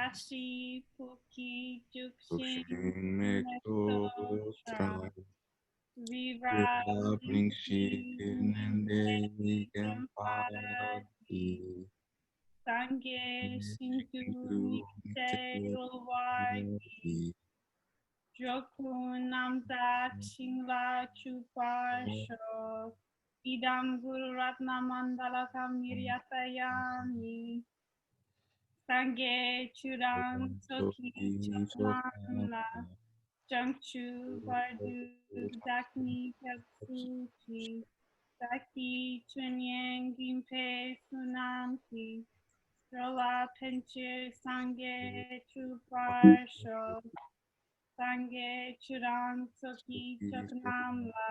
Tashi Puki Jukshin Pukshin Mekto Mekto Viva Bringshi Nende Kempati Gempati Sange Shintu Nite Ulwaki Jokun Namtak Shingla Chupasho Idam Guru Ratna Mandala Kamiryatayami Sange Chudang Soki Choknamla Jangchu Bardu Dakni Katsuchi Daki Chunyang Gimpe Sunamki Rola Penche Sange Chuparsho Sange Chudang Soki Choknamla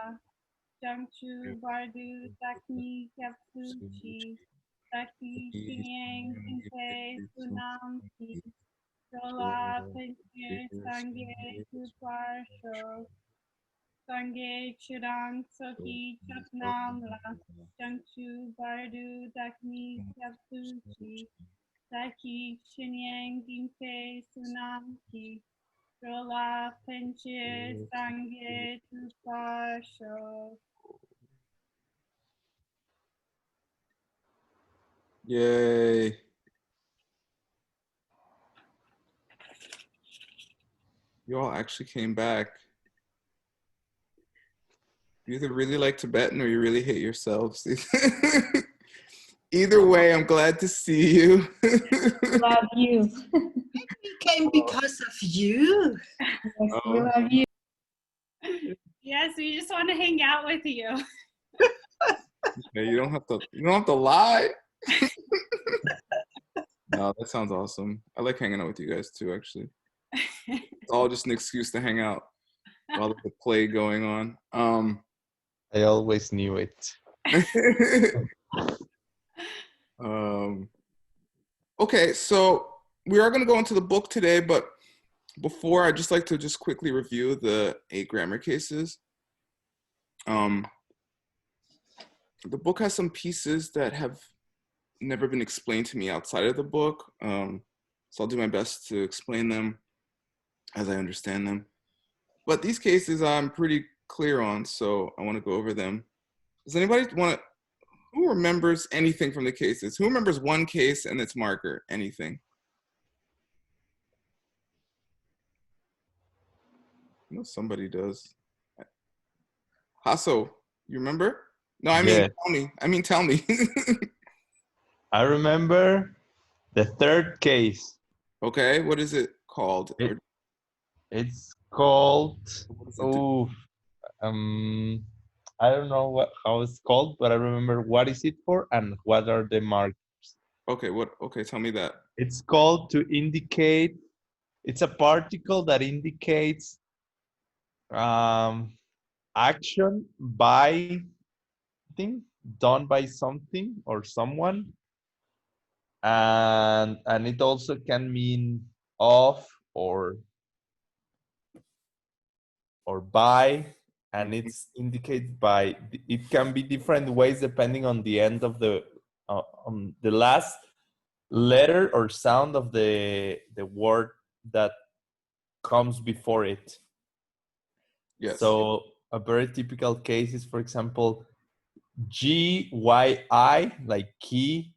Jangchu Bardu Dakni Katsuchi Daki Chunyang Gimpe Sunamki Rola Penche Sange Chuparsho Sange Chirang Soki Chaknamla Jangchu Bardu Dakni Kyapsuchi Daki Chinyang Gimpe Sunamki Rola Penche Sange Chuparsho. Yay. You all actually came back. You either really like Tibetan or you really hate yourselves. Either way, I'm glad to see you. Love you. We came because of you. Yes, we love you. Yes, we just want to hang out with you. Yeah, you don't have to lie. No, that sounds awesome. I like hanging out with you guys too, actually. It's all just an excuse to hang out while there's a play going on. I always knew it. Okay, so we are going to go into the book today, but before, I'd just like to just quickly review the 8 grammar cases. The book has some pieces that have never been explained to me outside of the book, so I'll do my best to explain them as I understand them. But these cases I'm pretty clear on, so I want to go over them. Does anybody who remembers anything from the cases? Who remembers one case and its marker? Anything? I know somebody does. Hasso, you remember? No, I mean, Yeah. tell me. I remember the 3rd case. Okay, what is it called? It's called, What is it I don't know how it's called, but I remember what is it for and what are the markers. Okay, tell me that. It's called to indicate, it's a particle that indicates action by something, done by something or someone. And it also can mean of or by, and it's indicated by, it can be different ways depending on the end of the last letter or sound of the word that comes before it. Yes. So a very typical case is, for example, GYI, like key,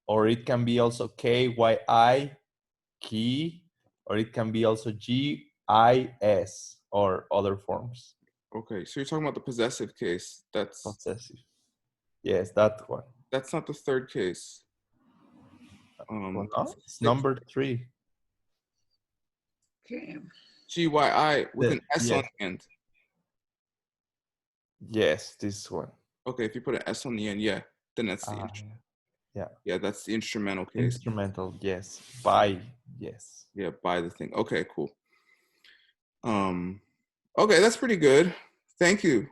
or it can be also KYI, key, or it can be also GIS or other forms. Okay, so you're talking about the possessive case. That's possessive. Yes, that one. That's not the 3rd case. Well, no, it's number 3. Okay. GYI with an S on the end. Yes, this one. Okay, if you put an S on the end, yeah, then that's the instrumental. Yeah, that's the instrumental case. Instrumental, yes. By, yes. Yeah, by the thing. Okay, cool. Okay, that's pretty good. Thank you.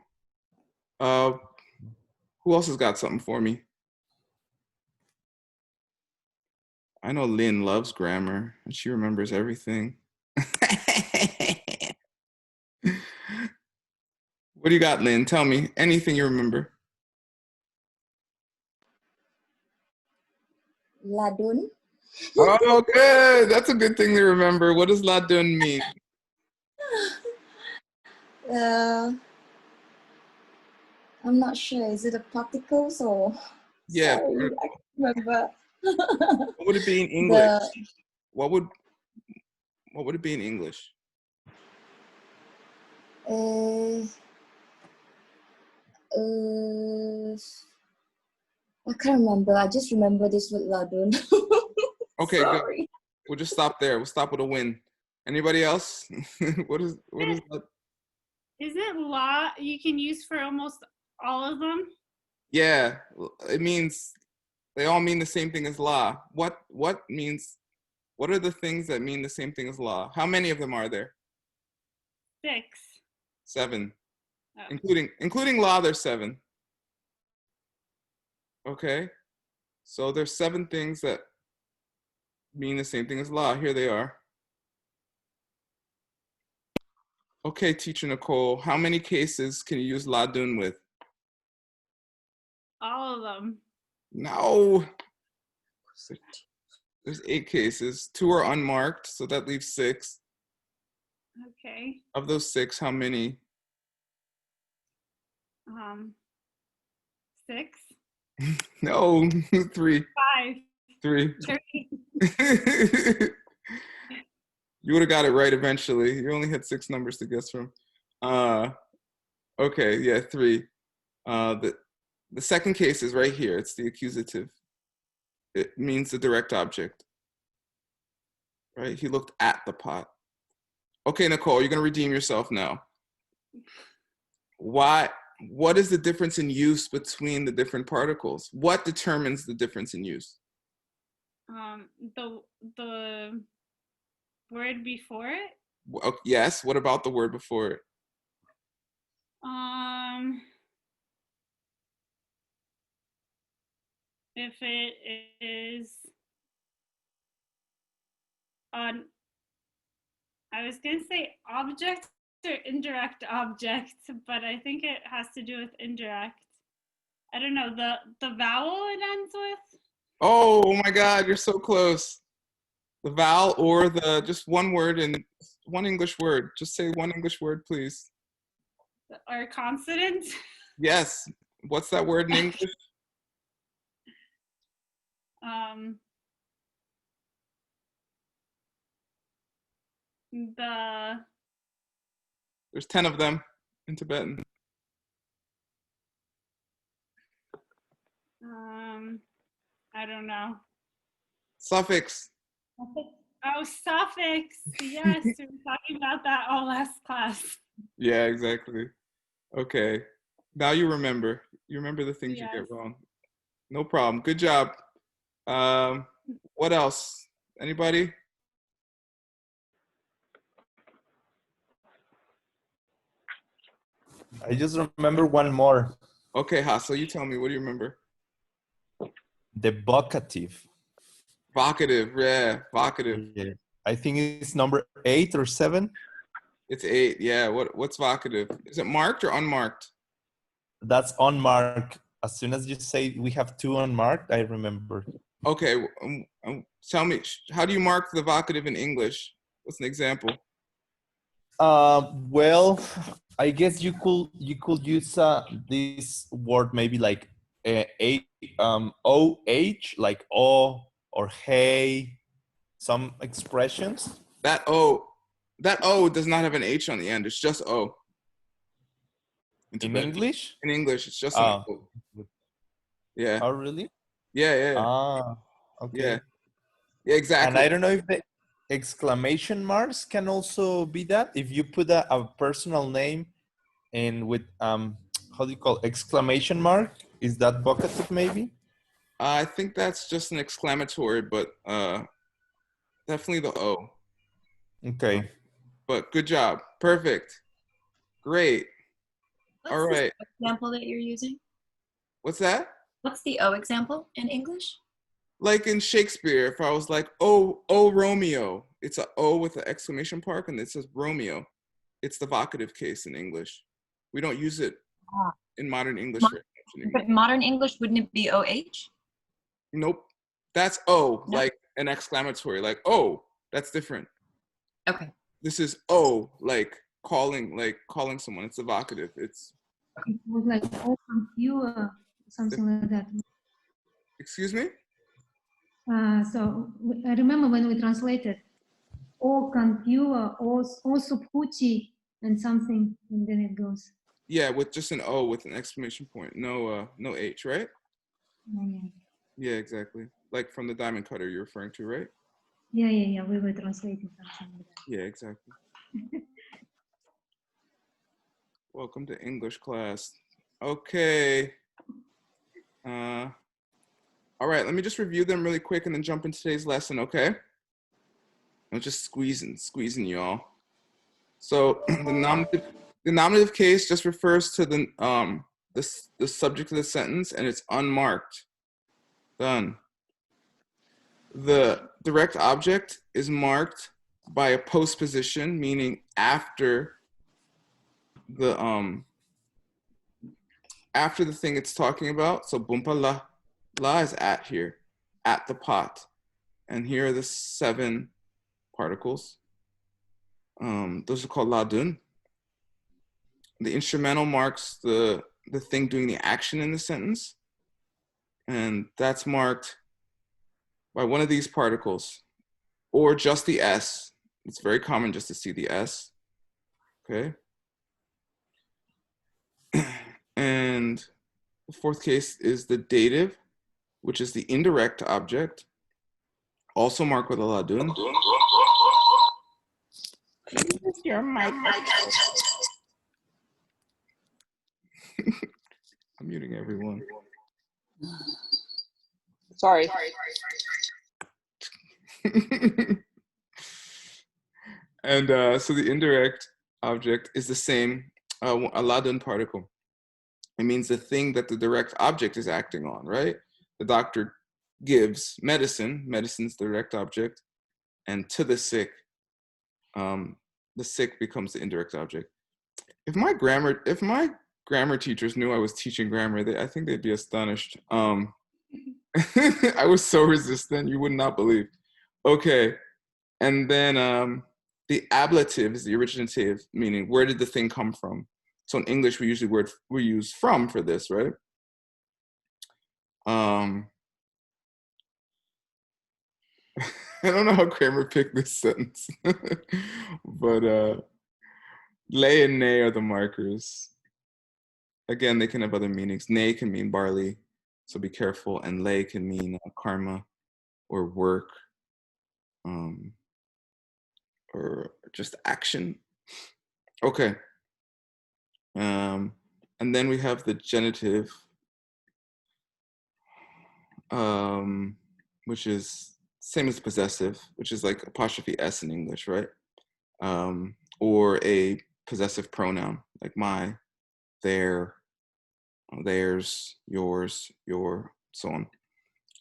Who else has got something for me? I know Lynn loves grammar and she remembers everything. What do you got, Lynn? Tell me anything you remember. Ladun. Oh, good. That's a good thing to remember. What does ladun mean? I'm not sure. Is it a particles or? Yeah. Sorry, I can't remember. What would it be in English? The, What would it be in English? I can't remember. I just remember this with ladun. Okay, good. Sorry. We'll just stop there. We'll stop with a win. Anybody else? What is that? Is it law you can use for almost all of them? Yeah, it means they all mean the same thing as law. What are the things that mean the same thing as law? How many of them are there? 6. 7. Oh. Including law, there's 7. Okay. So there's 7 things that mean the same thing as law. Here they are. Okay, teacher Nicole, how many cases can you use ladun with? All of them. No. There's 8 cases. 2 are unmarked, so that leaves 6. Okay. Of those 6, how many? 6. No, 3. 5. 3. 3. You would have got it right eventually. You only had 6 numbers to guess from. Okay, yeah, 3. The second case is right here. It's the accusative. It means the direct object. Right? He looked at the pot. Okay, Nicole, you're gonna redeem yourself now. What is the difference in use between the different particles? What determines the difference in use? The word before it. Yes. What about the word before it? If it is on, I was gonna say object or indirect object, but I think it has to do with indirect. I don't know, the vowel it ends with. Oh my God, you're so close. The vowel or the just one word in one English word. Just say one English word, please. Or consonant. Yes. What's that word in English? There's 10 of them in Tibetan. I don't know. Suffix. Oh, suffix. Yes, we were talking about that all last class. Yeah, exactly. Okay. Now you remember. You remember the things you get wrong. No problem. Good job. What else? Anybody? I just remember one more. Okay, Hassel, you tell me. What do you remember? The vocative. Vocative, yeah, vocative. Yeah. I think it's number 8 or 7. It's 8, yeah. What's vocative? Is it marked or unmarked? That's unmarked. As soon as you say we have 2 unmarked, I remember. Okay, tell me, how do you mark the vocative in English? What's an example? Well, I guess you could use this word maybe like OH, like O or hey, some expressions. That O does not have an H on the end. It's just O. In English? In English, it's just an O. Yeah. Oh, really? Yeah. Ah, okay. Yeah, exactly. And I don't know if the exclamation marks can also be that. If you put a personal name and with how do you call exclamation mark, is that vocative maybe? I think that's just an exclamatory, but definitely the O. Okay. But good job. Perfect. Great. What's all right. the example that you're using? What's that? What's the O example in English? Like in Shakespeare, if I was like, oh, Romeo, it's a O with an exclamation mark and it says Romeo. It's the vocative case in English. We don't use it in modern English. But modern English, wouldn't it be OH? Nope. That's O. No. Like an exclamatory, like, oh, that's different. Okay. This is oh, like calling someone. It's evocative. It's It was like oh computer, something like that. excuse me? So I remember when we translated oh computer, oh subhuchi, and something, and then it goes. Yeah, with just an O with an exclamation point. No H, right? Yeah, exactly. Like from the diamond cutter you're referring to, right? Yeah. We were translating something like that. Yeah, exactly. Welcome to English class. Okay. All right, let me just review them really quick and then jump into today's lesson, okay? I'm just squeezing y'all. So the nominative case just refers to the subject of the sentence, and it's unmarked. Done. The direct object is marked by a postposition, meaning after the thing it's talking about. So bumpa la is at here, at the pot, and here are the 7 particles. Those are called ladun. The instrumental marks the thing doing the action in the sentence, and that's marked by one of these particles, or just the S. It's very common just to see the S, okay? And the 4th case is the dative, which is the indirect object, also marked with a ladun. Your mic. I'm muting everyone. Sorry. And so the indirect object is the same, a ladun particle. It means the thing that the direct object is acting on, right? The doctor gives medicine's the direct object, and to the sick becomes the indirect object. If my grammar teachers knew I was teaching grammar, I think they'd be astonished. I was so resistant, you would not believe. Okay, and then the ablative is the originative, meaning where did the thing come from? So in English, we usually use from for this, right? I don't know how Kramer picked this sentence, but lay and nay are the markers. Again, they can have other meanings. Nay can mean barley, so be careful, and lay can mean karma or work, or just action. Okay. And then we have the genitive, which is same as possessive, which is like apostrophe S in English, right? Or a possessive pronoun, like my, their, theirs, yours, your, so on.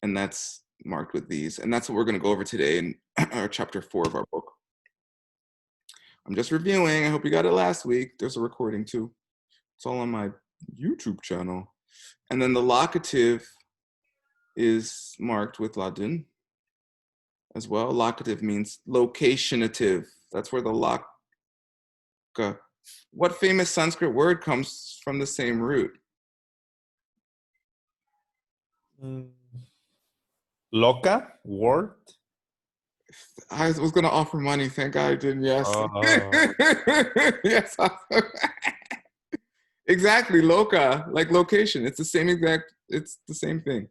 And that's marked with these. And that's what we're going to go over today in our chapter 4 of our book. I'm just reviewing. I hope you got it last week. There's a recording too. It's all on my YouTube channel. And then the locative is marked with ladun as well. Locative means locationative. That's where the what famous Sanskrit word comes from the same root? Loca, word? I was going to offer money. Thank God I didn't. Yes. Yes. Exactly. Loca, like location. It's the same it's the same thing.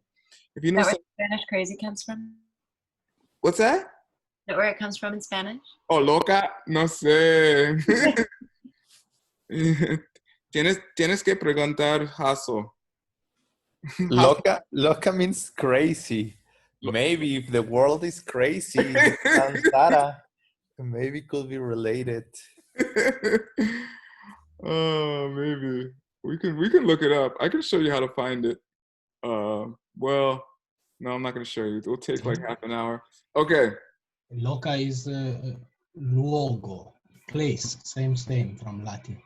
If you know Is that where Spanish crazy comes from? What's that? Is that where it comes from in Spanish? Oh, loca, no sé. Tienes que preguntar, Hasso. Loca means crazy. Maybe if the world is crazy, Santara, maybe it could be related. Oh, maybe we can look it up. I can show you how to find it. Well, no, I'm not going to show you. It'll take like half an hour. Okay. Loca is luogo, place, same from Latin.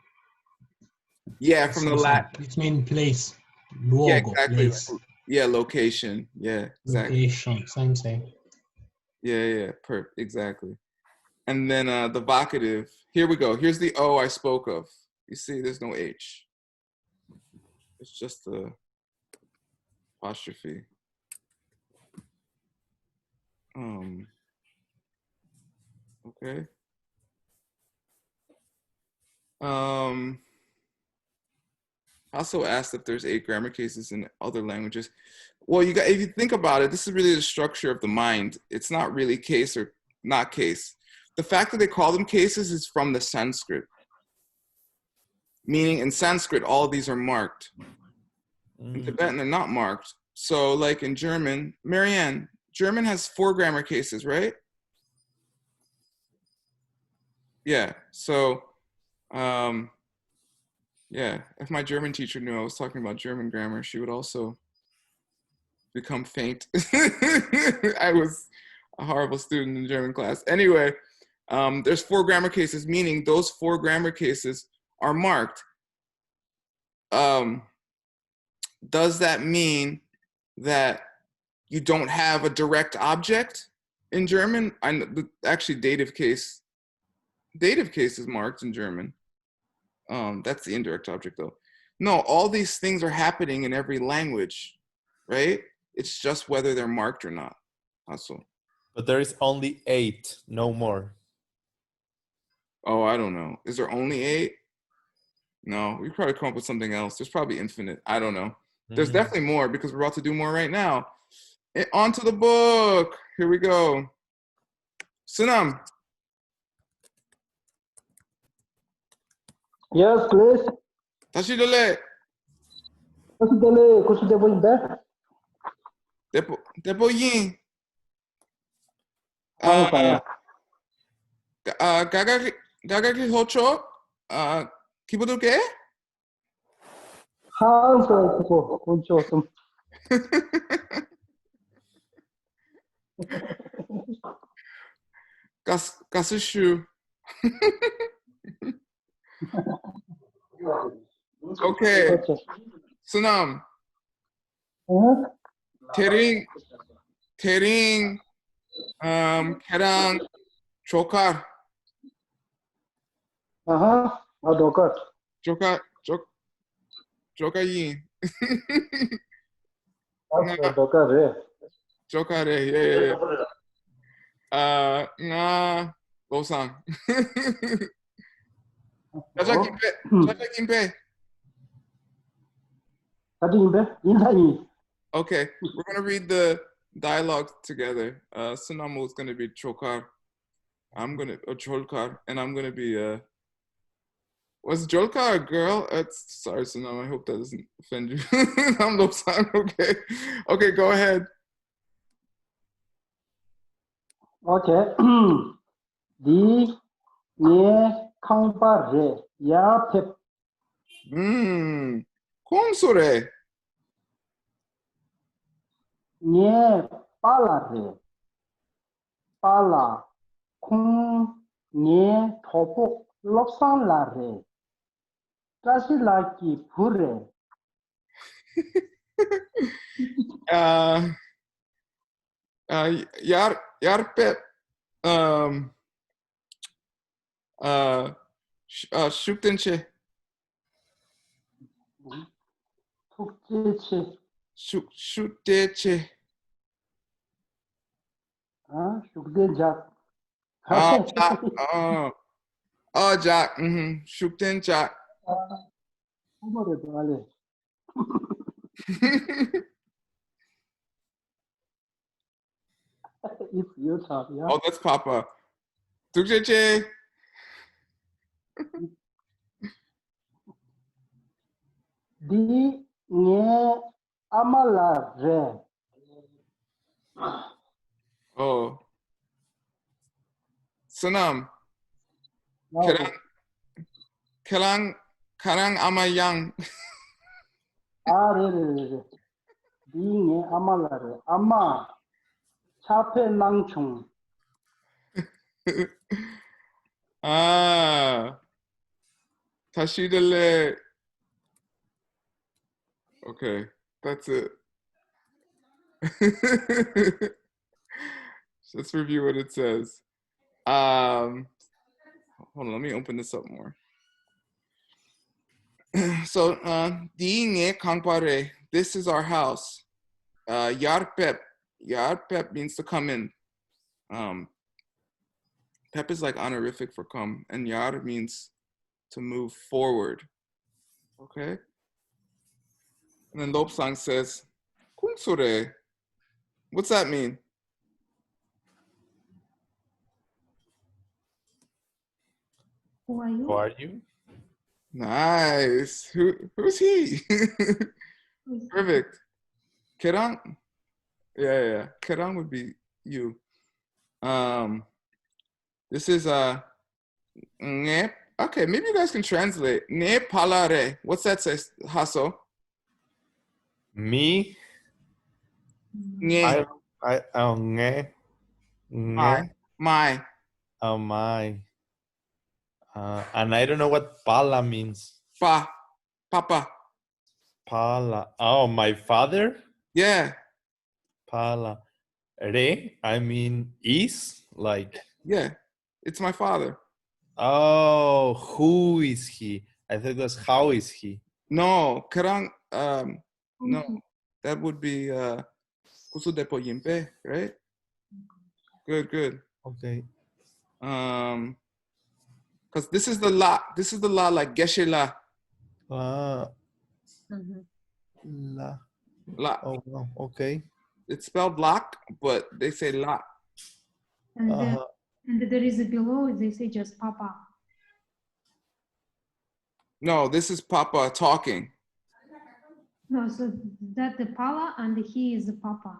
Yeah, from the Latin. It means place. Luogo, yeah, exactly. place. Yeah, location. Yeah, exactly. Location, same. Yeah, exactly. And then the vocative. Here we go. Here's the O I spoke of. You see, there's no H. It's just the apostrophe. Okay. Also asked if there's 8 grammar cases in other languages. Well, if you think about it, this is really the structure of the mind. It's not really case or not case. The fact that they call them cases is from the Sanskrit. Meaning in Sanskrit, all of these are marked. In Tibetan, they're not marked. So like in German, Marianne, German has 4 grammar cases, right? Yeah, so, yeah, if my German teacher knew I was talking about German grammar, she would also become faint. I was a horrible student in German class. Anyway, there's 4 grammar cases, meaning those 4 grammar cases are marked. Does that mean that you don't have a direct object in German? Actually, dative case is marked in German. That's the indirect object though. No, all these things are happening in every language, right? It's just whether they're marked or not. Also. But there is only 8, no more. Oh, I don't know. Is there only 8? No, we probably come up with something else. There's probably infinite. I don't know. There's definitely more because we're about to do more right now. On to the book. Here we go. Sunam. Yes, please. 다시 들래. Kusi boyinbe. 대보인. 가가기 호초. 기부들게. 한서 그거 본초 좀. 가스슈. Okay. Sunam. Tering, kerang, chokar. Dokar. Chokayin. Dokar. Chokare, yeah. Nga, Losang. Chachakimpe. Okay, we're gonna read the dialogue together. Sunamu is gonna be Chokar. I'm gonna Cholkar, and I'm gonna be was Jolkar a girl? Sorry, Sunam. I hope that doesn't offend you. I'm Lopsan. Okay. Okay, go ahead. Okay. Di ne kangpare ya pep. Konsore. Ne palare. Pala. Kung ne topok lopsan lare. Kasi laki pure. Yarpep. Shuktenche. Tukteche. Shukteche. Shukdejak. Jack. Shukten Jack. If you talk, yeah. Oh, that's Papa. Tukcheche. Di ne amala re. Oh. Sunam. Karang amayang. Re. Di ne amala re. Ama chape nangchung. 다시 들래. Okay, that's it. Let's review what it says. Hold on, let me open this up more. So, Diinge Kangpare, this is our house. Yarpep. Yarpep means to come in. Pep is like honorific for come, and Yar means to move forward. Okay? And then Lopsang says, Kumsure. What's that mean? Who are you? Who are you? Nice. Who's he? Perfect. Kerang? Yeah. Kerang would be you. This is nge. Okay, maybe you guys can translate. Ne palare. What's that say, Haso? Me? Nge. Nge. Nge. My. Oh, my. And I don't know what pala means. Papa. Pala. Oh, my father? Yeah. Pala. Re, I mean, is? Like. Yeah. It's my father. Oh, who is he? I thought it was how is he? No, Kerang, no. That would be Kusudepo Yimpe, right? Good. Okay. Because this is the la like Geshe la. La. La. Oh, wow. Okay. It's spelled lock, but they say la. And there is a below, they say just Papa. No, this is Papa talking. No, so that the Pala and he is the Papa.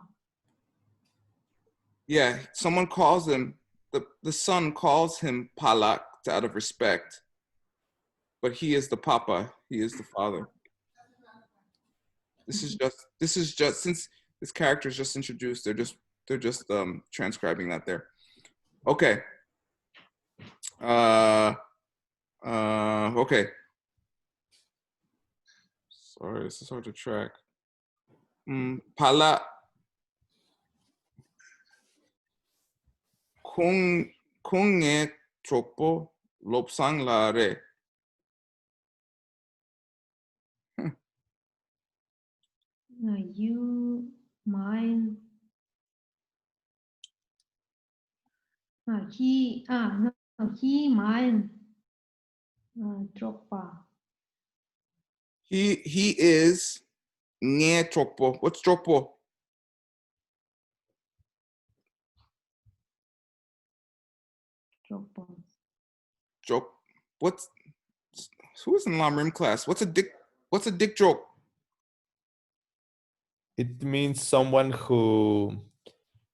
Yeah, someone calls him, the son calls him Palak out of respect, but he is the Papa, he is the father. This is just since this character is just introduced, they're just transcribing that there. Okay. Okay. Sorry, this is hard to track. Pala Kung tropo lopsang lare. You, mine. He, no, he, mine. Tropa. He is nge tropo. What's tropo? Tropa. What's who's in Lamrim class? What's a dick joke? It means someone who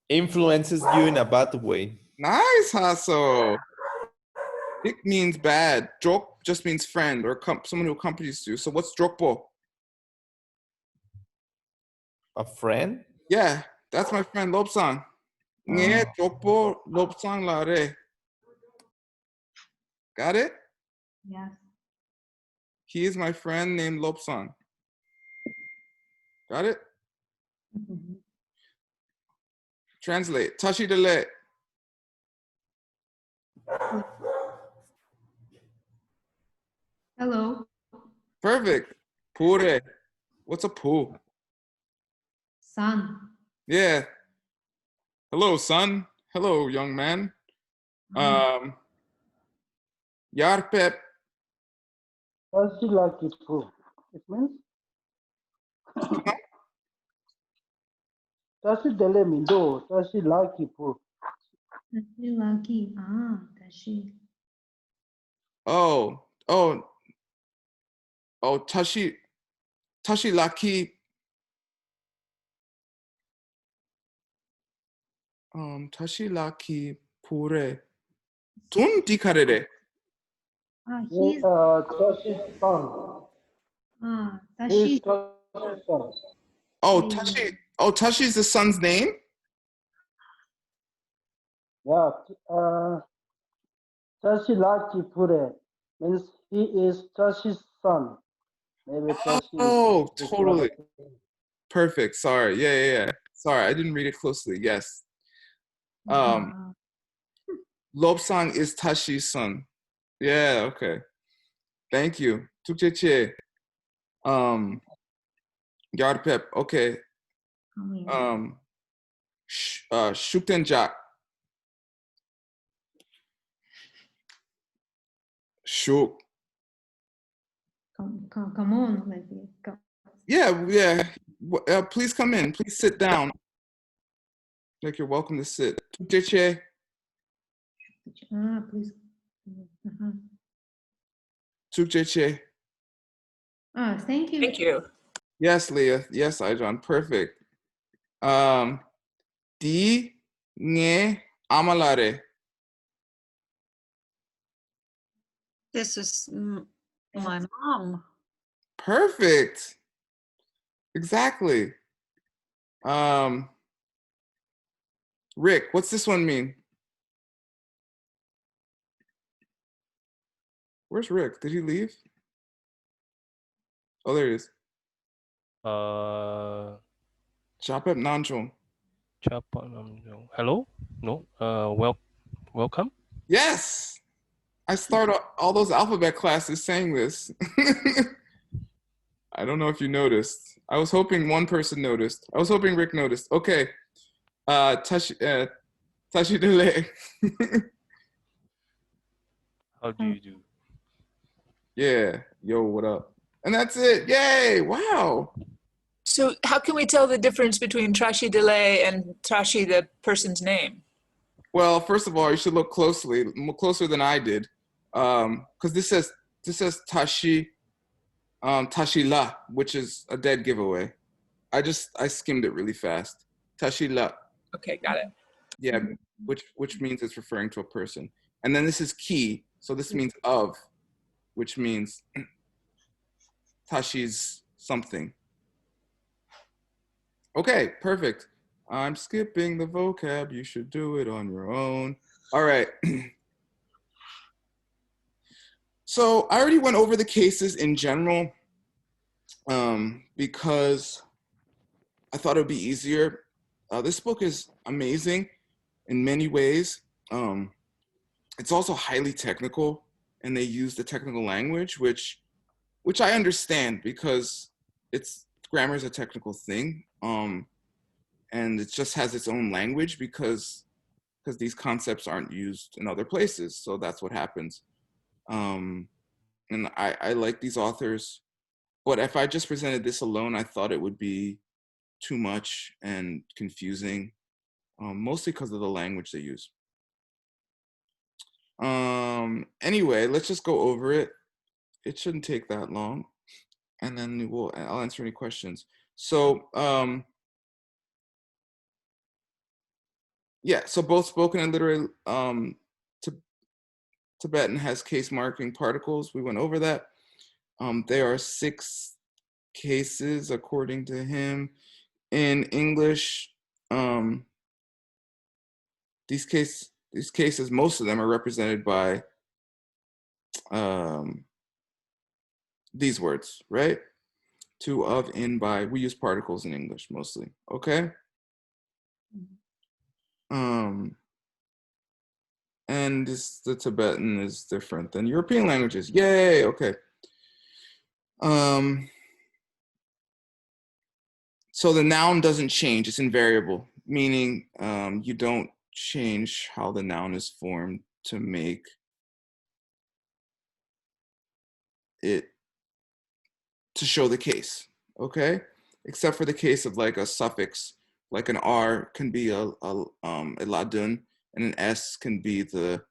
influences you in a bad way. Nice, Hasso. Dick means bad. Joke just means friend or someone who accompanies you. So what's jokpo? A friend? Yeah, that's my friend Lopsang. Nge jokpo Lopsang lare. Got it? Yes. He is my friend named Lopsang. Got it? Mm-hmm. Translate. Tashi dele. Hello. Perfect. Pure. What's a poo? Son. Yeah. Hello, son. Hello, young man. Yarpep. Tashi lucky poo. It means Tashi dele mindo. Tashi lucky poo. Tashi lucky. Tashi. Oh, Tashi Laki. Tashi Laki Pure. Tun dikarere. He's Tashi's son. Tashi. He's Tashi's son. Oh, Tashi's the son's name? Yeah. Tashi lucky pure means he is Tashi's son. Maybe Tashi. Oh, totally. Perfect. Sorry. Yeah. Sorry, I didn't read it closely. Yes. Um, Lobsang is Tashi's son. Yeah, okay. Thank you. Tukcheche. Yarpep, okay. Shuktenjak. Shuk. Come on, maybe. Yeah. Please come in. Please sit down. Like you're welcome to sit. Tukcheche. Please. Tukcheche. Thank you. Thank you. Yes, Leah. Yes, Ijon. Perfect. Di nge amalare. This is my mom. Perfect. Exactly. Rick, what's this one mean? Where's Rick? Did he leave? Oh, there he is. Chapep Nanchong. Hello? No? Welcome? Yes! I start all those alphabet classes saying this. I don't know if you noticed. I was hoping one person noticed. I was hoping Rick noticed. Okay. Tashi Dele. How do you do? Yeah. Yo, what up? And that's it. Yay! Wow. So how can we tell the difference between Trashi Delay and Trashi, the person's name? Well, first of all, you should look closely, more closer than I did, because this says Tashi, Tashila, which is a dead giveaway. I skimmed it really fast. Tashila. Okay, got it. Yeah, which means it's referring to a person. And then this is ki, so this means of, which means Tashi's something. Okay, perfect. I'm skipping the vocab. You should do it on your own. All right. So I already went over the cases in general because I thought it would be easier. This book is amazing in many ways. It's also highly technical, and they use the technical language, which I understand because grammar is a technical thing. And it just has its own language because these concepts aren't used in other places. So that's what happens. And I like these authors, but if I just presented this alone, I thought it would be too much and confusing, mostly because of the language they use. Anyway, let's just go over it. It shouldn't take that long, and then I'll answer any questions. So, yeah, so both spoken and literary Tibetan has case marking particles. We went over that. There are 6 cases according to him. In English, these cases, most of them are represented by these words, right? To, of, in, by. We use particles in English mostly, okay? And the Tibetan is different than European languages. Yay, okay. So the noun doesn't change, it's invariable, meaning you don't change how the noun is formed to make it, to show the case, okay? Except for the case of like a suffix, like an R can be a ladun, and an S can be the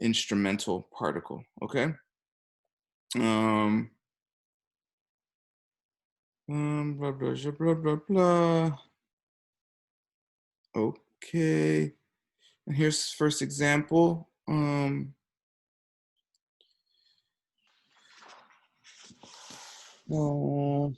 instrumental particle, okay? Blah, blah, blah, blah. Okay, and here's first example. Okay. No.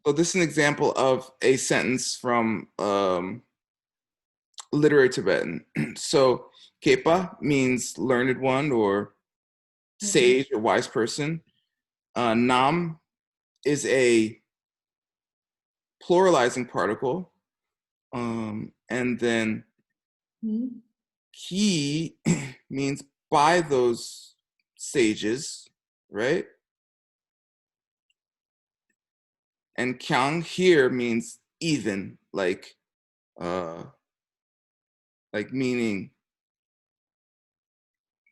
So this is an example of a sentence from literary Tibetan. So kepa means learned one or sage or wise person. Nam is a pluralizing particle. And then ki means by those sages, right? And kyang here means even, like meaning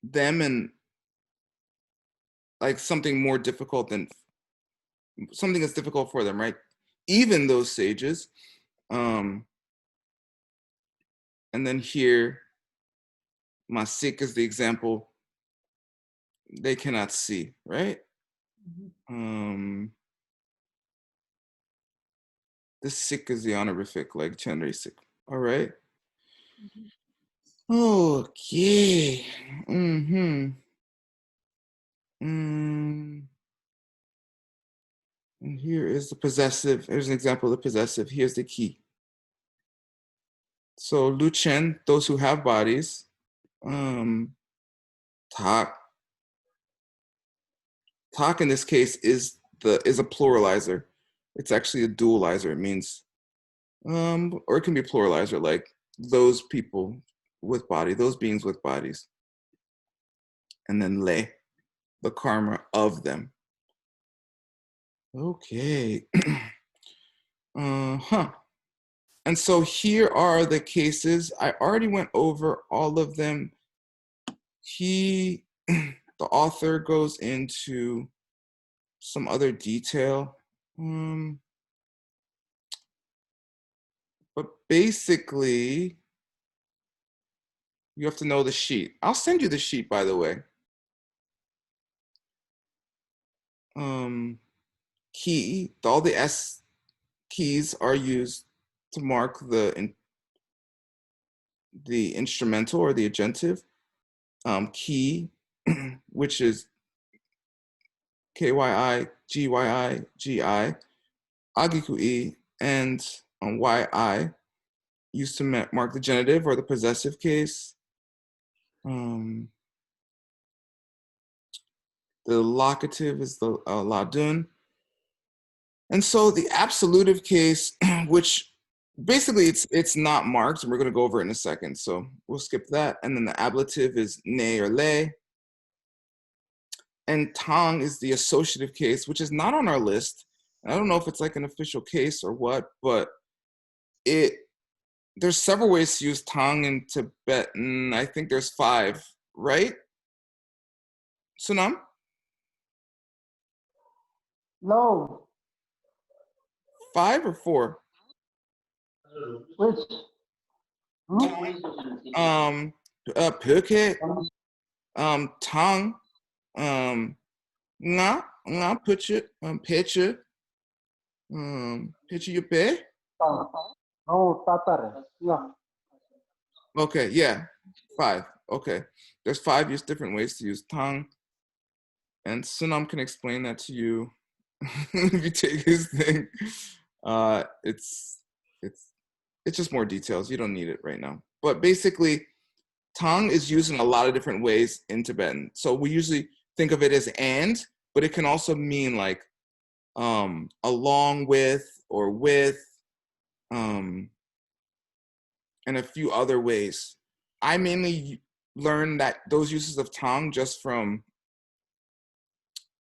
them, and like something more difficult than something that's difficult for them, right? Even those sages. And then here, masik is the example. They cannot see, right? This sick is the honorific, like chandri sick. All right. Okay. And here is the possessive. Here's an example of the possessive. Here's the key. So Lu Chen, those who have bodies. Tak. Tak in this case is a pluralizer. It's actually a dualizer. It means, or it can be a pluralizer, like those people with body, those beings with bodies. And then le, the karma of them. Okay. And so here are the cases. I already went over all of them. The author goes into some other detail. But basically, you have to know the sheet. I'll send you the sheet, by the way. Key, all the S keys are used to mark the instrumental or the agentive. Key, which is KYI, GYI, GI, Agikui, and YI, used to mark the genitive or the possessive case. The locative is the ladun. And so the absolutive case, which basically it's not marked, and we're going to go over it in a second, so we'll skip that. And then the ablative is ne or le. And tang is the associative case, which is not on our list. I don't know if it's like an official case or what, but there's several ways to use tang in Tibetan. I think there's 5, right? Sunam? No. 5 or 4? Which? Phuket, tang, nga picture, picture you pay. No, Tatare. Yeah. Okay, yeah, 5. Okay, there's 5 different ways to use tang, and Sunam can explain that to you if you take his thing. It's just more details. You don't need it right now. But basically, tang is used in a lot of different ways in Tibetan. So we usually think of it as and, but it can also mean like along with or with, and a few other ways. I mainly learned that those uses of tang just from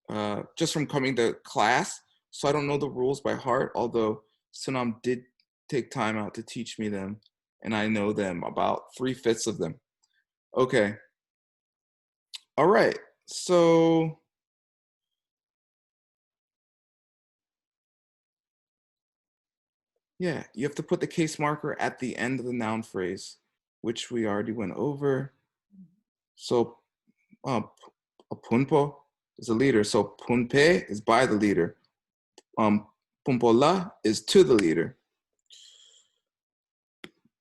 coming to class. So I don't know the rules by heart, although Sunam did take time out to teach me them, and I know them, about 3/5 of them. Okay. All right. So yeah, you have to put the case marker at the end of the noun phrase, which we already went over. So punpo is a leader. So punpe is by the leader. Pumpola is to the leader.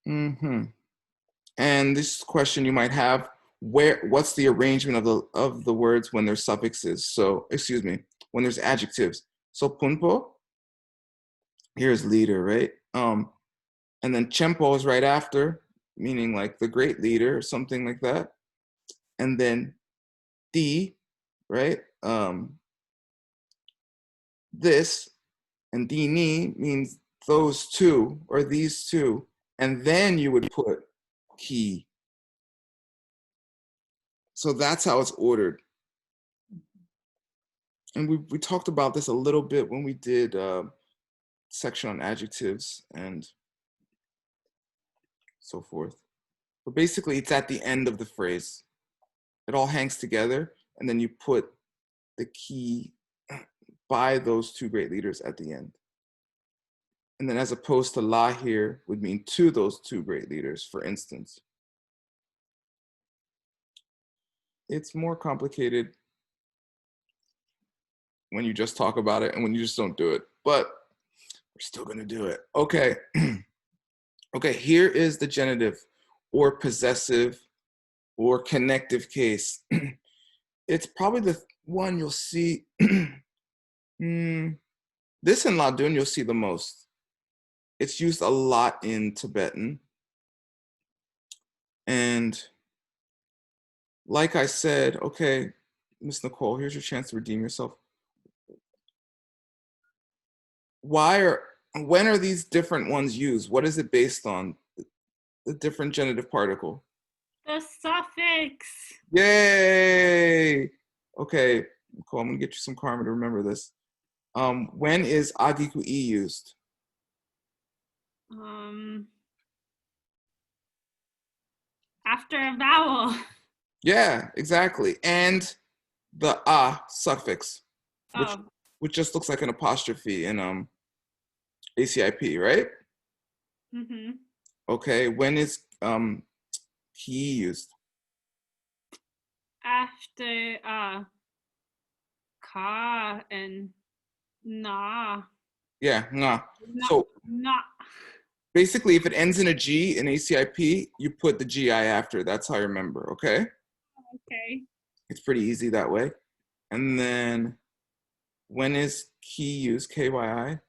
And this question you might have, what's the arrangement of the words when there's suffixes? So, excuse me, when there's adjectives. So punpo, here's leader, right? And then chempo is right after, meaning like the great leader or something like that. And then ti, right? this, and dini means those two or these two, and then you would put ki. So that's how it's ordered. And we talked about this a little bit when we did section on adjectives and so forth. But basically, it's at the end of the phrase. It all hangs together, and then you put the key by those two great leaders at the end. And then as opposed to la here would mean to those two great leaders, for instance. It's more complicated when you just talk about it and when you just don't do it, but we're still gonna do it. Okay, okay, here is the genitive or possessive or connective case. It's probably the one you'll see, this in Ladun you'll see the most. It's used a lot in Tibetan. And like I said, okay, Miss Nicole, here's your chance to redeem yourself. When are these different ones used? What is it based on? The different genitive particle. The suffix. Yay! Okay, Nicole, I'm gonna get you some karma to remember this. When is agiku e used? After a vowel. Yeah, exactly. And the a suffix, which just looks like an apostrophe in ACIP, right? Mm-hmm. Okay, when is ki used? After ka and na. Yeah, nga. So basically, if it ends in a G in ACIP, you put the GI after. That's how I remember, okay? Okay. It's pretty easy that way. And then when is ki used, KYI?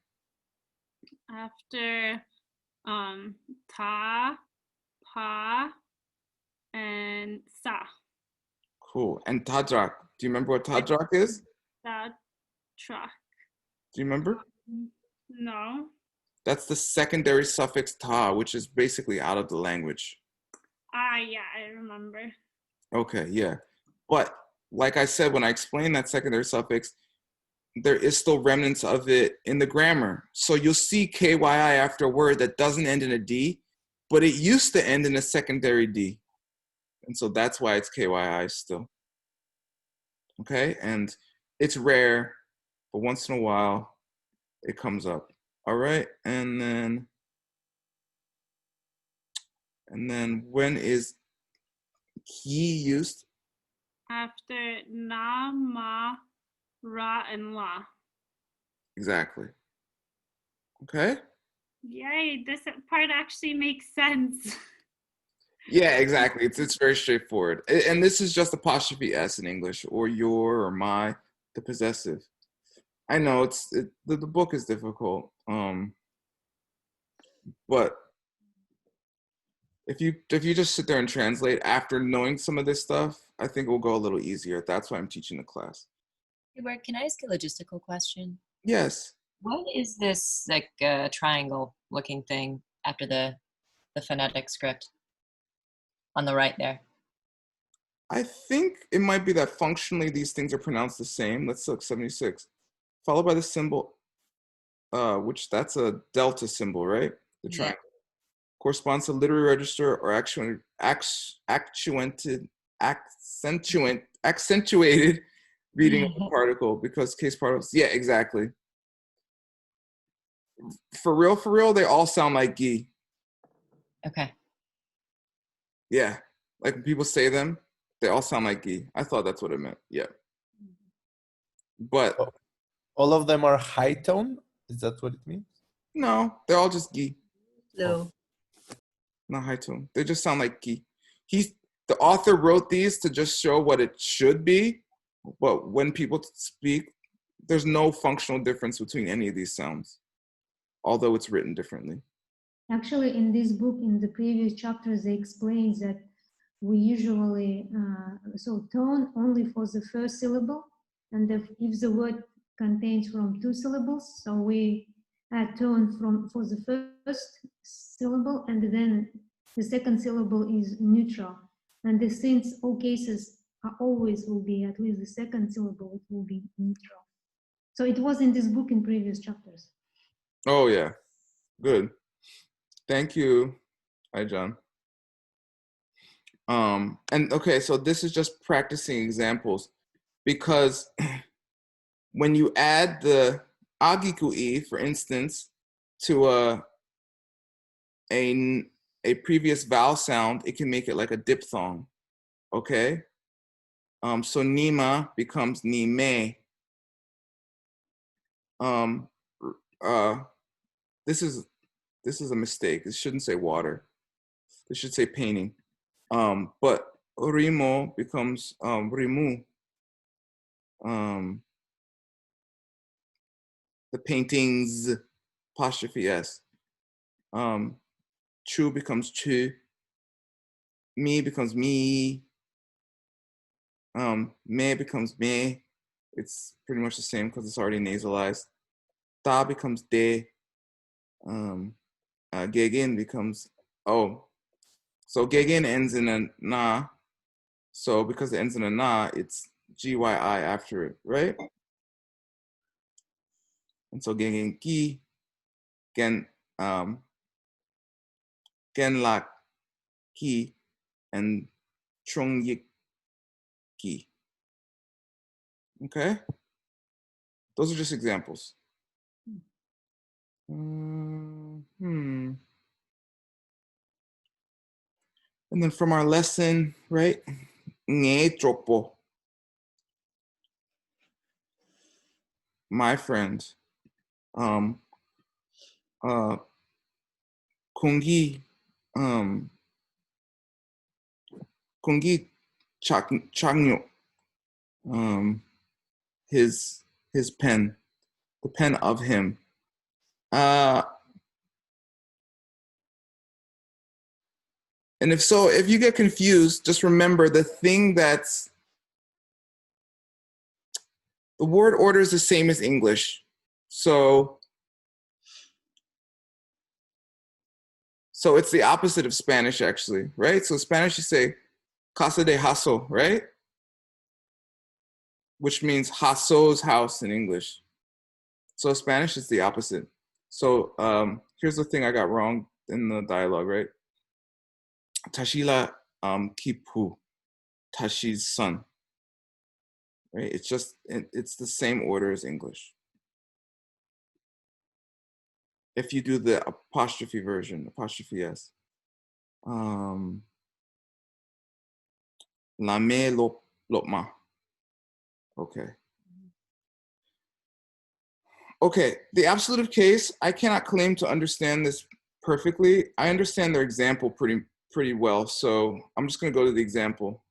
After ta, pa, and sa. Cool. And tadrak. Do you remember what tadrak is? Tadrak. Do you remember? No. That's the secondary suffix ta, which is basically out of the language. Yeah, I remember. Okay, yeah. But like I said, when I explained that secondary suffix, there is still remnants of it in the grammar. So you'll see KYI after a word that doesn't end in a D, but it used to end in a secondary D. And so that's why it's KYI still. Okay, and it's rare, but once in a while it comes up. All right, and then when is ki used? After na, ma, ra, and la. Exactly. Okay. Yay, this part actually makes sense. Yeah, exactly. It's very straightforward. And this is just apostrophe S in English, or your or my, the possessive. I know the book is difficult. But if you just sit there and translate after knowing some of this stuff, I think it will go a little easier. That's why I'm teaching the class. Can I ask a logistical question? Yes. What is this like triangle looking thing after the phonetic script on the right there? I think it might be that functionally these things are pronounced the same. Let's look, 76. Followed by the symbol, which that's a delta symbol, right? The triangle. Yeah. Corresponds to literary register or accentuated reading of the particle, because case particles, yeah, exactly. For real, they all sound like gi. Okay. Yeah, like when people say them, they all sound like gi. I thought that's what it meant, yeah. But all of them are high tone? Is that what it means? No, they're all just gi. Low. Not high tone. They just sound like gi. The author wrote these to just show what it should be, but when people speak, there's no functional difference between any of these sounds, although it's written differently. Actually, in this book, in the previous chapters, they explain that we usually, so tone only for the first syllable, and if the word contains from 2 syllables, so we add tone for the first syllable, and then the second syllable is neutral. And since all cases are always will be at least the second syllable, it will be neutral. So it was in this book in previous chapters. Oh yeah, good. Thank you, hi John. And okay, so this is just practicing examples, because when you add the agiku-i, for instance, to a previous vowel sound, it can make it like a diphthong. Okay. So nima becomes nime. This is a mistake. It shouldn't say water. It should say painting. But rimo becomes rimu. The paintings, apostrophe s. Chu becomes chu. Me becomes me. Me becomes me. It's pretty much the same because it's already nasalized. Da becomes de. Gegin becomes, oh, so gegin ends in a na. So because it ends in a na, it's gyi after it, right? And so gegin ki, gen lak ki, and chung yik ki. Okay? Those are just examples. And then from our lesson, right? Nge tropo. My friend. Kungi. Kungi Changyo. His pen. The pen of him. And if you get confused, just remember the word order is the same as English. So it's the opposite of Spanish, actually, right? So Spanish, you say casa de haso, right? Which means haso's house in English. So Spanish is the opposite. So here's the thing I got wrong in the dialogue, right? Tashila kipu, Tashi's son, right? It's the same order as English. If you do the apostrophe version, apostrophe s. Lame lopma. Okay. Okay, the absolutive case, I cannot claim to understand this perfectly. I understand their example pretty well, so I'm just gonna go to the example.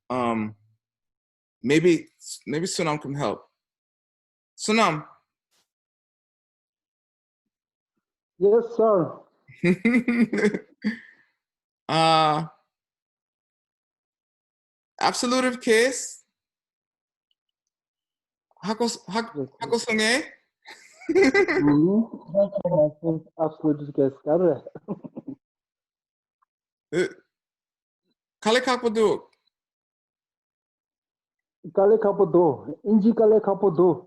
Maybe Sunam can help. Sunam. Yes, sir. Absolutive case. Hakosonge. Absolutive case. Kale kapodu. Kale kapodo. Inji kale kapodo.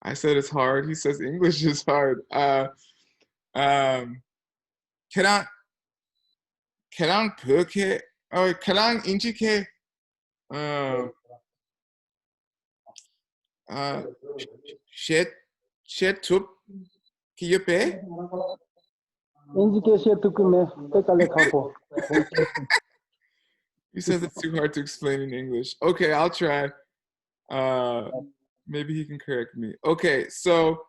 I said it's hard. He says English is hard. Kerang pöke. Oh, kerang injike. Shet tup kiyope. Injike shet tukume. Kale kapo. He says it's too hard to explain in English. Okay, I'll try. Maybe he can correct me. Okay, so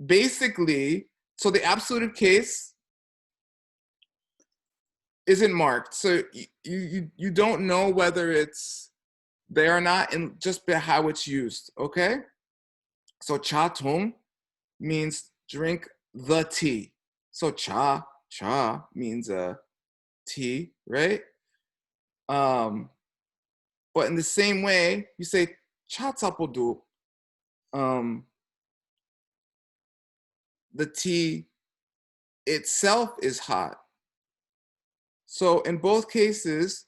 basically, the absolutive case isn't marked. So you don't know whether it's there or not, and just by how it's used, okay? So cha tung means drink the tea. So cha means tea, right? But in the same way, you say cha tapodu. The tea itself is hot. So in both cases,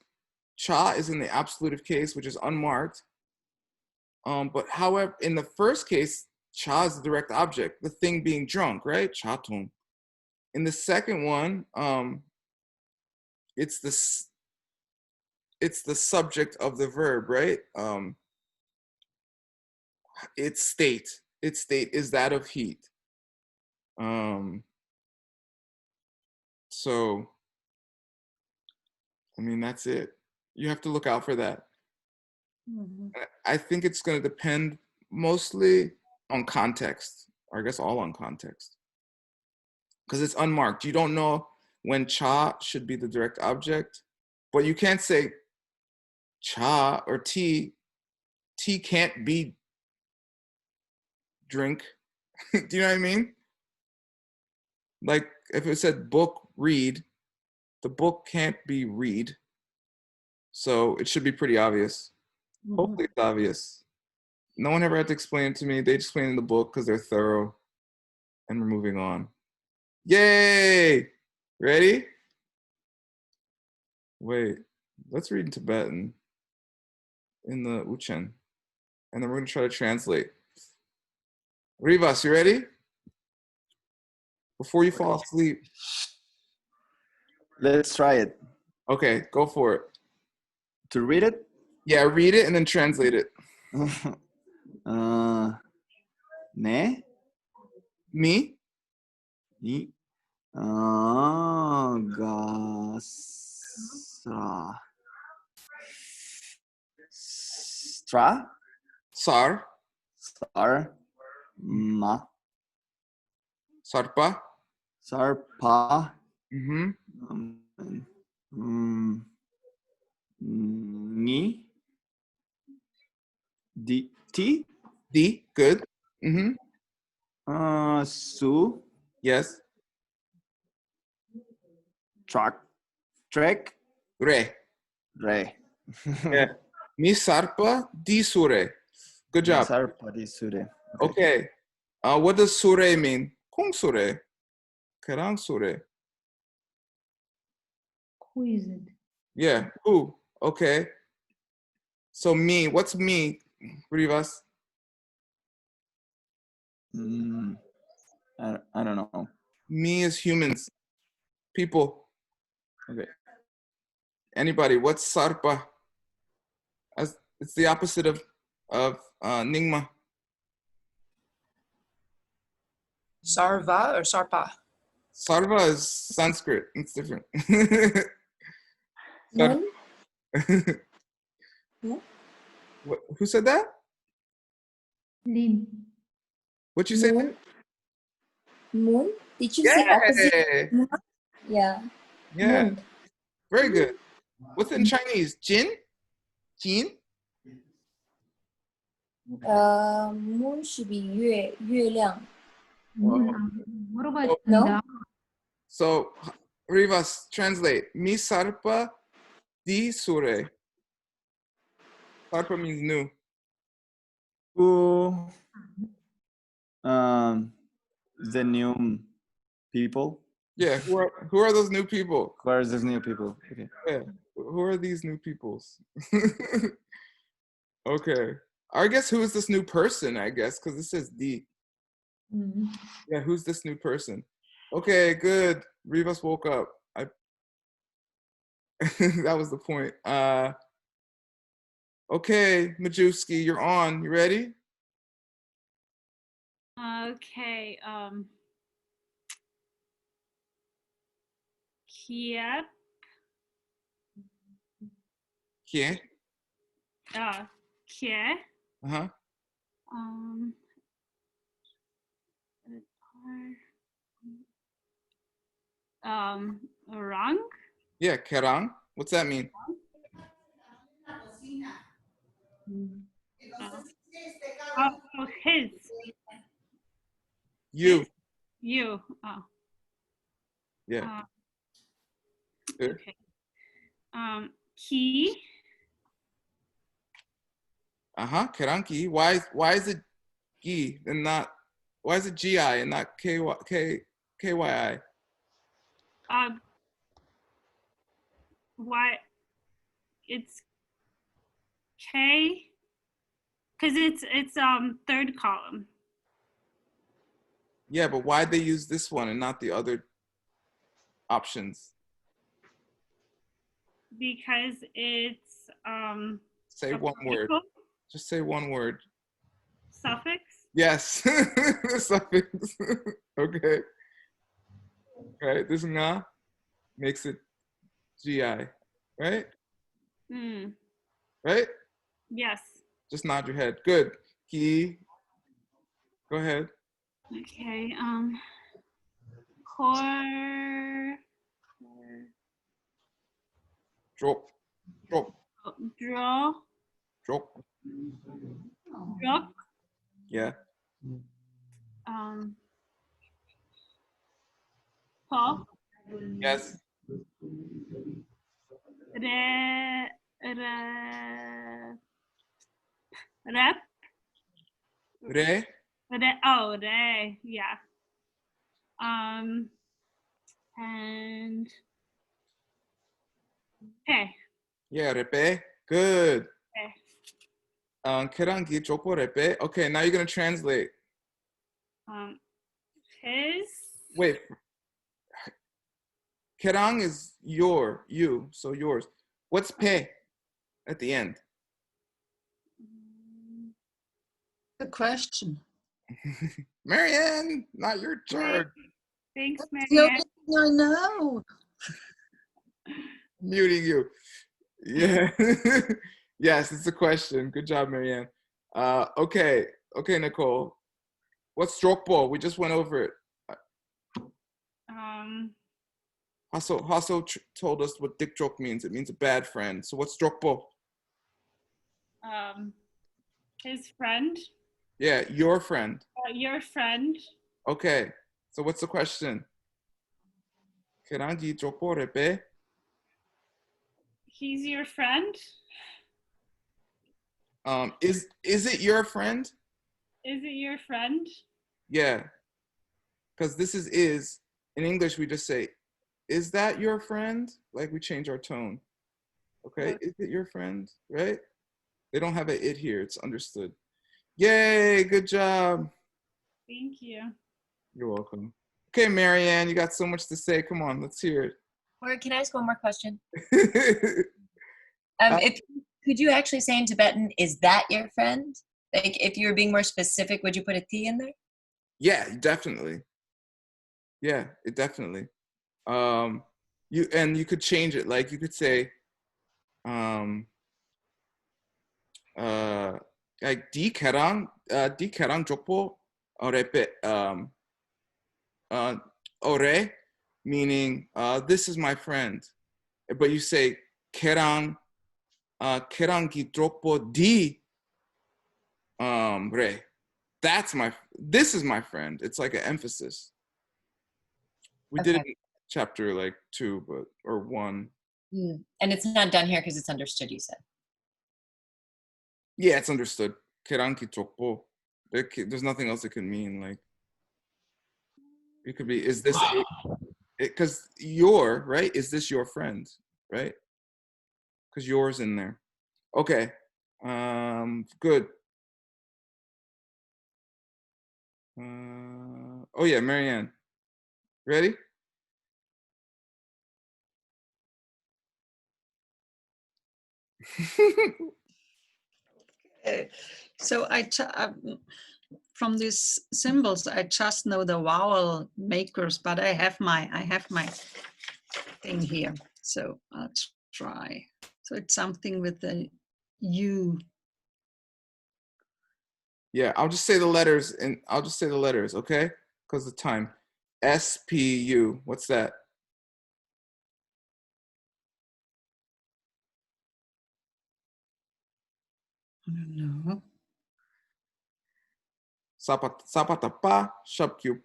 cha is in the absolutive case, which is unmarked. But however, in the first case, cha is the direct object, the thing being drunk, right? Cha tung. In the second one, it's the subject of the verb, right? Its state is that of heat. So, I mean, that's it. You have to look out for that. I think it's going to depend mostly on context, or I guess all on context, because it's unmarked. You don't know when cha should be the direct object, but you can't say cha or tea. Tea can't be drink. Do you know what I mean? Like if it said book, read, the book can't be read. So it should be pretty obvious. Hopefully it's obvious. No one ever had to explain it to me. They explain it in the book because they're thorough. And we're moving on. Yay! Ready? Wait, let's read in Tibetan in the Uchen. And then we're going to try to translate. Rivas, you ready? Before you fall asleep. Let's try it. Okay, go for it. To read it? Yeah, read it and then translate it. Ne? Me? Ni? Gasra. Stra? Sar? Sar? Ma? Sarpa? Sarpa? Ni? Di? Ti? Di? Good. Su? Yes. Trek? Re. Re. Yeah. Mi sarpa di sure. Good job. Sarpa di sure. Okay. What does sure mean? Kung sure. Kerang sure. Who is it? Yeah. Who? Okay. So me. What's me, Rivas? I don't know. Me is humans. People. Okay. Anybody? What's sarpa? It's the opposite of ningma. Sarva or sarpa? Sarva is Sanskrit. It's different. Moon? Yeah. Who said that? Lin. What you say? Moon? Moon? Did you say opposite? Moon? Yeah. Yeah. Moon. Very good. What's it in Chinese? Jin? Jin? Moon should be 月亮. What about No? So, Rivas, translate. Mi sarpa di sure. Sarpa means new. Who? The new people. Yeah. Who are those new people? Who are those new people? Okay. Yeah. Who are these new peoples? Okay. I guess who is this new person? I guess because it says D. Yeah. Who's this new person? Okay. Good. Rivas woke up. That was the point. Okay, Majewski, you're on. You ready? Okay. Kiep. Kie? Kie. Uh-huh. Rang. Yeah, kerang. What's that mean? His. You. You. Oh. Yeah. Okay. He. Kerangi. Why is it gi and not, why is it gi and not kyi? Why it's K? Because it's third column. Yeah, but why'd they use this one and not the other options? Because it's Say one word. Just say one word. Suffix? Yes. Suffix. Okay. Right. This nga makes it GI. Right? Right? Yes. Just nod your head. Good. Ki. Go ahead. Okay. Core. Drop. Drop. Draw. Drop. Drop. Yeah. Paw. Yes. Rep. Re. Re. Yeah. And Pe. Yeah, repe. Good. Pe. Kerangi chopo repe. Okay, now you're gonna translate. His. Wait. Kerang is you, so yours. What's pe at the end? The question. Marianne, not your turn. Thanks, That's the Marianne. only thing I know. Muting you. Yeah. Yes, it's a question. Good job, Marianne. Okay, Nicole. What's stroke ball? We just went over it. Hasso told us what dick joke means. It means a bad friend. So what's stroke ball? His friend. Yeah, your friend. Your friend. Okay. So what's the question? Kerangi chopo repe. He's your friend. Is it your friend? Is it your friend? Yeah. Because this is. In English, we just say, is that your friend? Like we change our tone. Okay, is it your friend? Right? They don't have an it here. It's understood. Yay, good job. Thank you. You're welcome. Okay, Marianne, you got so much to say. Come on, let's hear it. Or can I ask one more question? Could you actually say in Tibetan, is that your friend? Like if you were being more specific, would you put a T in there? Yeah, definitely. Yeah, it definitely. You could change it. Like you could say, like di kerang jokpo orepe ore, meaning this is my friend, but you say kerang ki jokpo di re. This is my friend. It's like an emphasis. We did it in chapter like 2, or 1. And it's not done here because it's understood, you said. Yeah, it's understood. Kerangi chokpo. There's nothing else it can mean. Like it could be, is this because your, right? Is this your friend, right? Because yours in there. Okay. Good. Oh yeah, Marianne. Ready? So from these symbols, I just know the vowel makers, but I have my thing here. So I'll try. So it's something with the U. Yeah, I'll just say the letters, okay? Because of time. SPU. What's that? I don't know. Sapatapa shapkyu.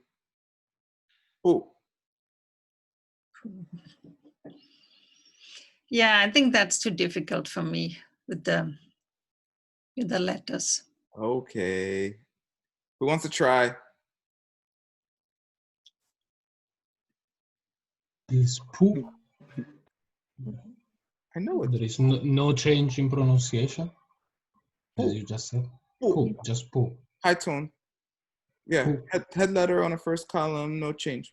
Oh. Yeah, I think that's too difficult for me with the with the letters. Okay. Who wants to try? Is poo. I know it. There is no change in pronunciation, as Poo. you just said. Poo. Poo, just poo. High tone. Yeah. Poo. Head letter on the first column, no change.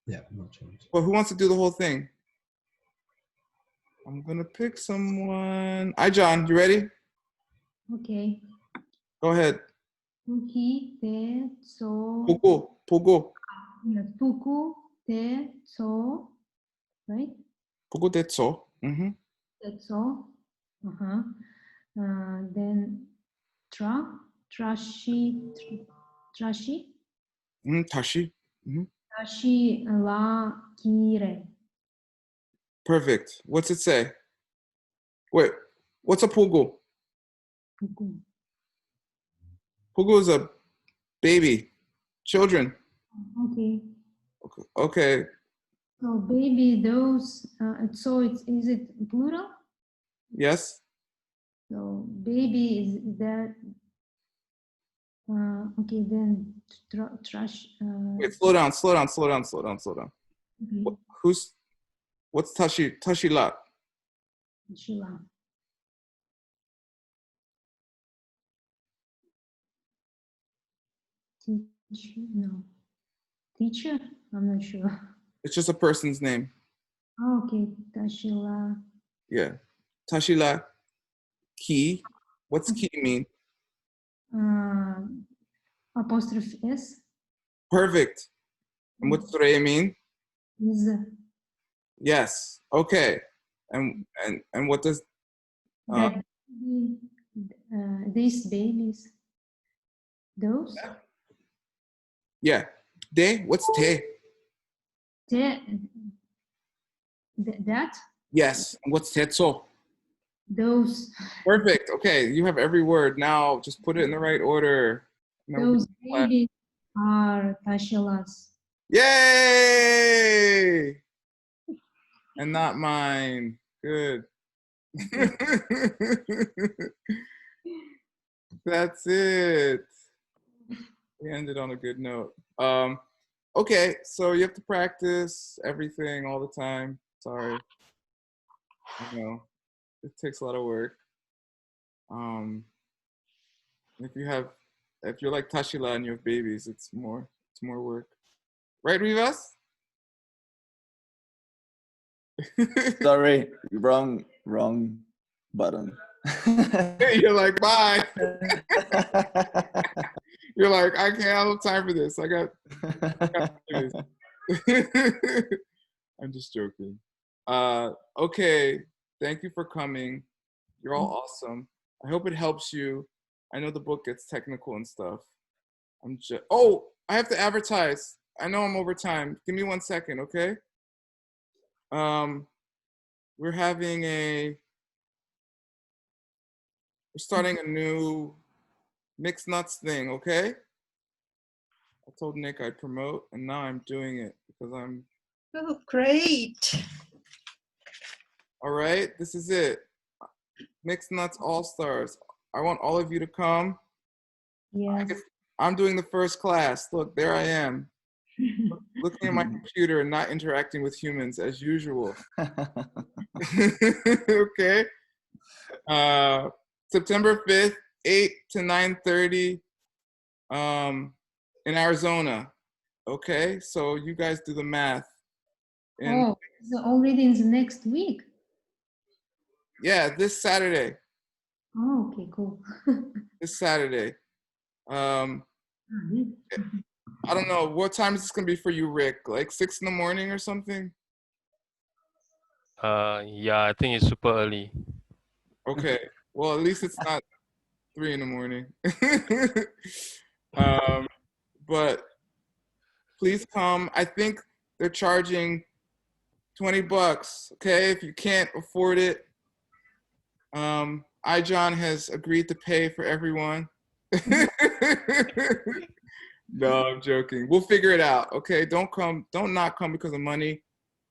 Yeah, no change. Well, who wants to do the whole thing? I'm gonna pick someone. Hi, John. You ready? Okay. Go ahead. Puki te so. Pogo. Pogo. Yeah, puku te so. Right? Pogo detso. Mm-hmm. That's all. Uh-huh. Then trashy. Tashi. Mm-hmm. Tashi la kire. Perfect. What's it say? Wait, what's a pogo? Puku. Pogo is a baby. Children. Okay. Okay. So baby, those. So is it plural? Yes. So baby is that. Okay, then trash. Wait, slow down. Okay. What's Tashi? Tashi la. Shila. Teacher? No. Teacher? I'm not sure. It's just a person's name. Oh, okay. Tashila. Yeah. Tashi la ki. What's ki mean? Apostrophe S. Perfect. And what's re mean? Is Yes. Okay. And what does that these babies? Those? yeah. De? What's te? That? Yes. And what's tetso? Those. Perfect. Okay. You have every word. Now just put it in the right order. Those babies are Tashilas. Yay! And not mine. Good. That's it. We ended on a good note. Okay, so you have to practice everything all the time. Sorry. I know. It takes a lot of work. If you're like Tashila and you have babies, it's more work. Right, Rivas? Sorry, wrong button. You're like, bye. You're like, I can't have time for this. I got this. I'm just joking. Okay, thank you for coming. You're all awesome. I hope it helps you. I know the book gets technical and stuff. Oh, I have to advertise. I know I'm over time. Give me 1 second, okay? We're starting a new mixed nuts thing, okay? I told Nick I'd promote, and now I'm doing it because I'm... Oh, great. All right, this is it. Mixed Nuts All-Stars. I want all of you to come. Yes. I'm doing the first class. Look, there I am. Looking at my computer and not interacting with humans as usual. Okay. September 5th, 8 to 9:30 in Arizona. Okay, so you guys do the math. Oh, it's already in the next week. Yeah, this Saturday. Oh, okay, cool. This Saturday. I don't know. What time is this going to be for you, Rick? Like 6 in the morning or something? Yeah, I think it's super early. Okay. Well, at least it's not 3 in the morning. But please come. I think they're charging $20. Okay, if you can't afford it, John has agreed to pay for everyone. No, I'm joking. We'll figure it out. Okay, don't not come because of money.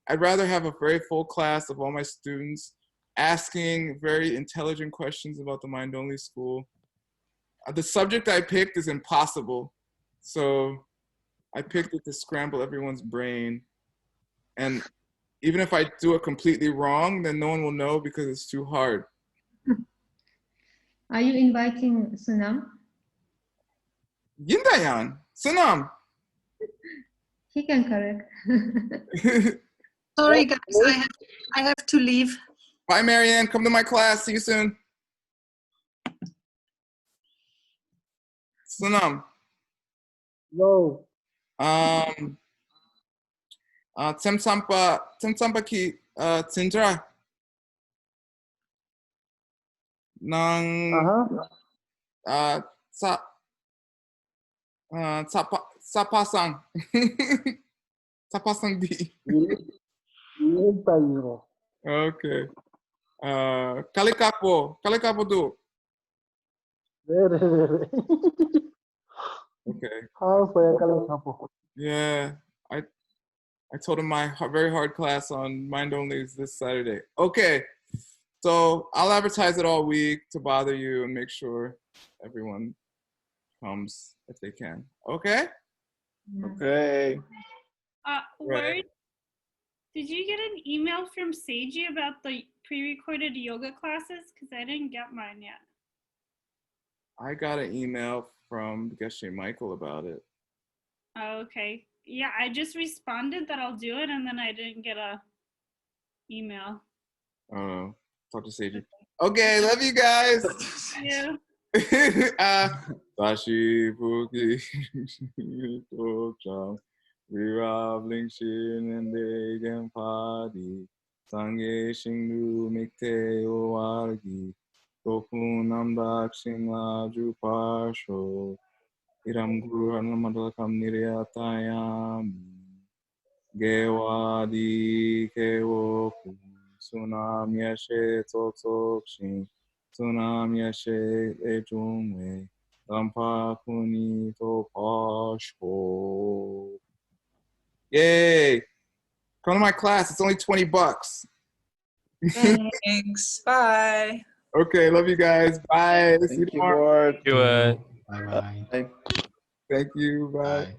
I'd rather have a very full class of all my students asking very intelligent questions about the mind-only school the subject I picked is impossible. So I picked it to scramble everyone's brain. And even if I do it completely wrong, then no one will know because it's too hard. Are you inviting Sunam? Yindayan, Sanam. He can correct. Sorry, guys, I have to leave. Bye, Marianne. Come to my class. See you soon. Sanam. No. Temsampa ki Tindra. Nang sapasang. Sapasang di. Okay. Kalikapo do. Very. Okay. How saya kalikapo? Yeah, I told him my very hard class on Mind Only is this Saturday. Okay, so I'll advertise it all week to bother you and make sure everyone comes if they can. Okay? Okay. Word, did you get an email from Seiji about the pre-recorded yoga classes? Because I didn't get mine yet. I got an email from Geshe Michael about it. Oh, okay. Yeah, I just responded that I'll do it, and then I didn't get a email. Oh, talk to Seiji. Okay, love you guys. Yeah. Sashi Puki Tokcham Viravling Shin and Degen Padi Sange Shingu Mikte Owargi Toku Namdak Shinglaju Parsho Iram Guru Hanamadakam Niriatayami Gewadi Kewoku Sunam Yashe Totsokshin Sunam Yashe Ejungwe Rampa Kuni to Pashko. Yay! Come to my class. It's only $20. Thanks. Bye. Okay, love you guys. Bye. See you Thank you, tomorrow. Ward. You Bye-bye. Thank you. Bye. Bye.